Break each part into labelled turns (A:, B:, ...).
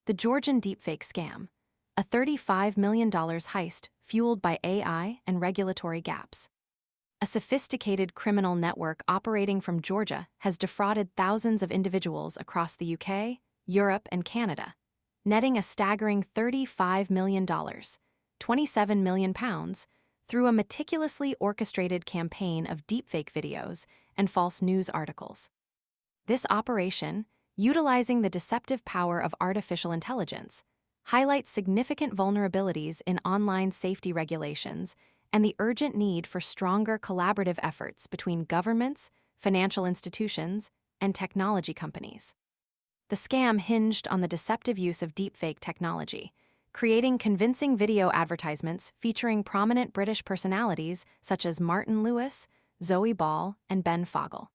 A: The Georgian deepfake scam, a $35 million heist fueled by AI and regulatory gaps. A sophisticated criminal network operating from Georgia has defrauded thousands of individuals across the UK, Europe, and Canada, netting a staggering $35 million, £27 million, through a meticulously orchestrated campaign of deepfake videos and false news articles. This operation, utilizing the deceptive power of artificial intelligence, highlights significant vulnerabilities in online safety regulations and the urgent need for stronger collaborative efforts between governments, financial institutions, and technology companies. The scam hinged on the deceptive use of deepfake technology, creating convincing video advertisements featuring prominent British personalities such as Martin Lewis, Zoe Ball, and Ben Fogle.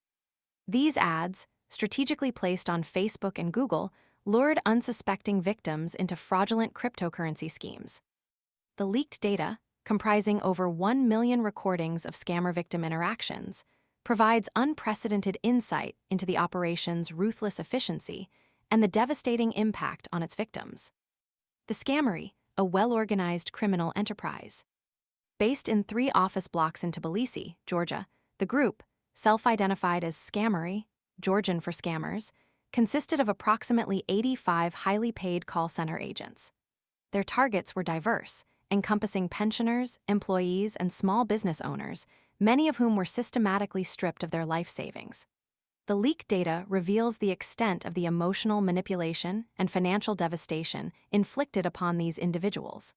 A: These ads, strategically placed on Facebook and Google, lured unsuspecting victims into fraudulent cryptocurrency schemes. The leaked data, comprising over 1 million recordings of scammer-victim interactions, provides unprecedented insight into the operation's ruthless efficiency and the devastating impact on its victims. The Scammery, a well-organized criminal enterprise. Based in 3 office blocks in Tbilisi, Georgia, the group, self-identified as Scammery, Georgian for scammers, consisted of approximately 85 highly paid call center agents. Their targets were diverse, encompassing pensioners, employees, and small business owners, many of whom were systematically stripped of their life savings. The leaked data reveals the extent of the emotional manipulation and financial devastation inflicted upon these individuals.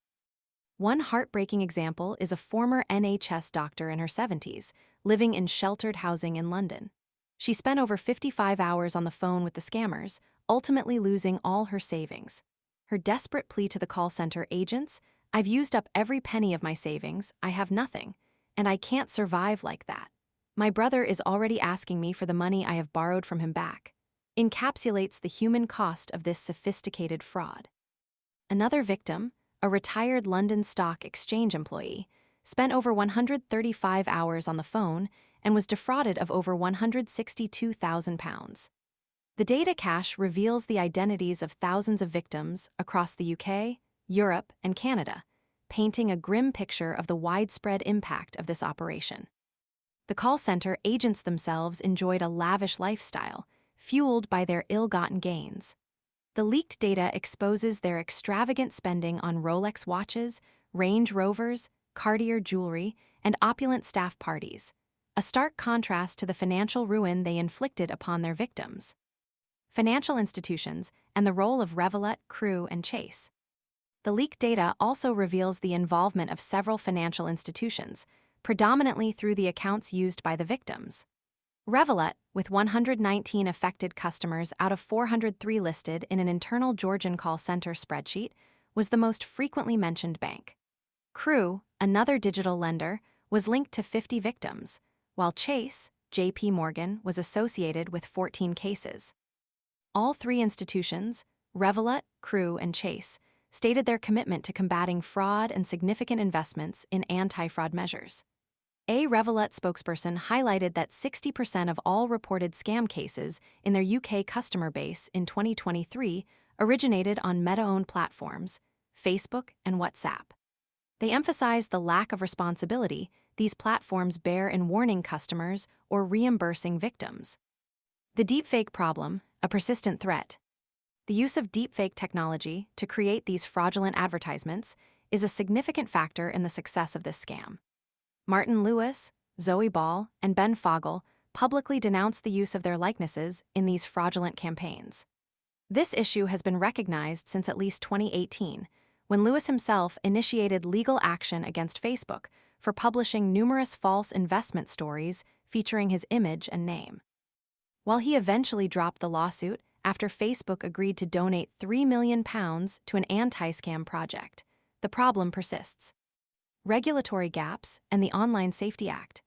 A: One heartbreaking example is a former NHS doctor in her 70s, living in sheltered housing in London. She spent over 55 hours on the phone with the scammers, ultimately losing all her savings. Her desperate plea to the call center agents, "I've used up every penny of my savings, I have nothing, and I can't survive like that. My brother is already asking me for the money I have borrowed from him back," encapsulates the human cost of this sophisticated fraud. Another victim, a retired London Stock Exchange employee, spent over 135 hours on the phone and was defrauded of over £162,000. The data cache reveals the identities of thousands of victims across the UK, Europe, and Canada, painting a grim picture of the widespread impact of this operation. The call center agents themselves enjoyed a lavish lifestyle, fueled by their ill-gotten gains. The leaked data exposes their extravagant spending on Rolex watches, Range Rovers, Cartier jewelry, and opulent staff parties, a stark contrast to the financial ruin they inflicted upon their victims. Financial institutions and the role of Revolut, Crew, and Chase. The leaked data also reveals the involvement of several financial institutions, predominantly through the accounts used by the victims. Revolut, with 119 affected customers out of 403 listed in an internal Georgian call center spreadsheet, was the most frequently mentioned bank. Crew, another digital lender, was linked to 50 victims, while Chase, JP Morgan, was associated with 14 cases. All 3 institutions, Revolut, Crew, and Chase, stated their commitment to combating fraud and significant investments in anti-fraud measures. A Revolut spokesperson highlighted that 60% of all reported scam cases in their UK customer base in 2023 originated on Meta-owned platforms, Facebook and WhatsApp. They emphasized the lack of responsibility these platforms bear in warning customers or reimbursing victims. The deepfake problem, a persistent threat. The use of deepfake technology to create these fraudulent advertisements is a significant factor in the success of this scam. Martin Lewis, Zoe Ball, and Ben Fogle publicly denounced the use of their likenesses in these fraudulent campaigns. This issue has been recognized since at least 2018, when Lewis himself initiated legal action against Facebook for publishing numerous false investment stories featuring his image and name. While he eventually dropped the lawsuit after Facebook agreed to donate £3 million to an anti-scam project, the problem persists. Regulatory gaps and the Online Safety Act.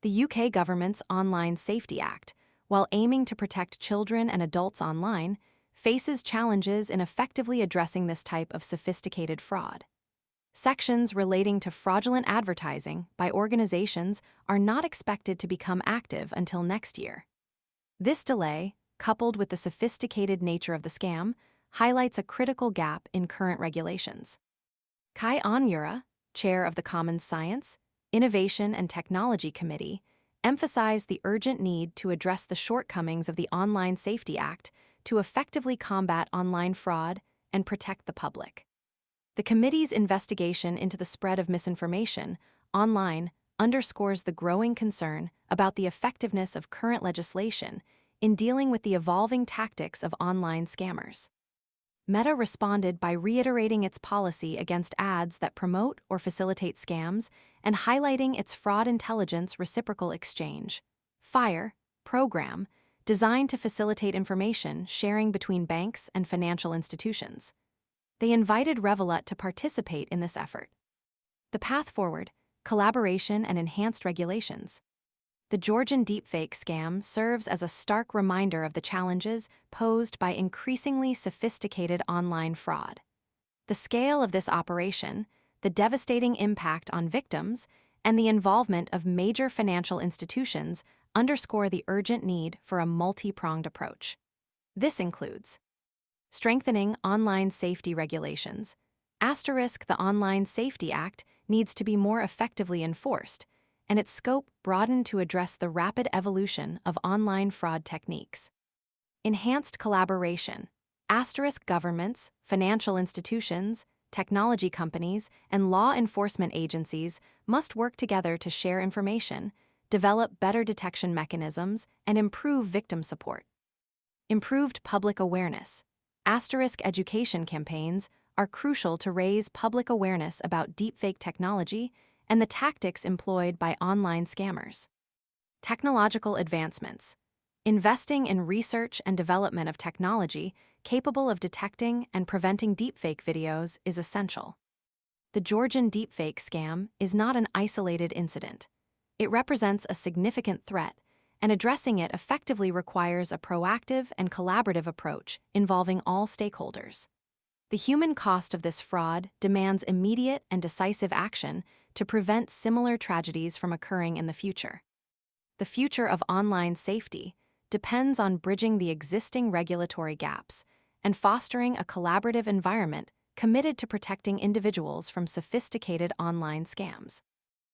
A: The UK government's Online Safety Act, while aiming to protect children and adults online, faces challenges in effectively addressing this type of sophisticated fraud. Sections relating to fraudulent advertising by organizations are not expected to become active until next year. This delay, coupled with the sophisticated nature of the scam, highlights a critical gap in current regulations. Kai Onmura, chair of the Commons Science, Innovation and Technology Committee, emphasized the urgent need to address the shortcomings of the Online Safety Act to effectively combat online fraud and protect the public. The committee's investigation into the spread of misinformation online underscores the growing concern about the effectiveness of current legislation in dealing with the evolving tactics of online scammers. Meta responded by reiterating its policy against ads that promote or facilitate scams and highlighting its fraud intelligence reciprocal exchange (FIRE) program designed to facilitate information sharing between banks and financial institutions. They invited Revolut to participate in this effort. The path forward: collaboration and enhanced regulations. The Georgian deepfake scam serves as a stark reminder of the challenges posed by increasingly sophisticated online fraud. The scale of this operation, the devastating impact on victims, and the involvement of major financial institutions underscore the urgent need for a multi-pronged approach. This includes strengthening online safety regulations. The Online Safety Act needs to be more effectively enforced, and its scope broadened to address the rapid evolution of online fraud techniques. Enhanced collaboration. Governments, financial institutions, technology companies, and law enforcement agencies must work together to share information, develop better detection mechanisms, and improve victim support. Improved public awareness. Education campaigns are crucial to raise public awareness about deepfake technology and the tactics employed by online scammers. Technological advancements. Investing in research and development of technology capable of detecting and preventing deepfake videos is essential. The Georgian deepfake scam is not an isolated incident. It represents a significant threat, and addressing it effectively requires a proactive and collaborative approach involving all stakeholders. The human cost of this fraud demands immediate and decisive action to prevent similar tragedies from occurring in the future. The future of online safety depends on bridging the existing regulatory gaps and fostering a collaborative environment committed to protecting individuals from sophisticated online scams.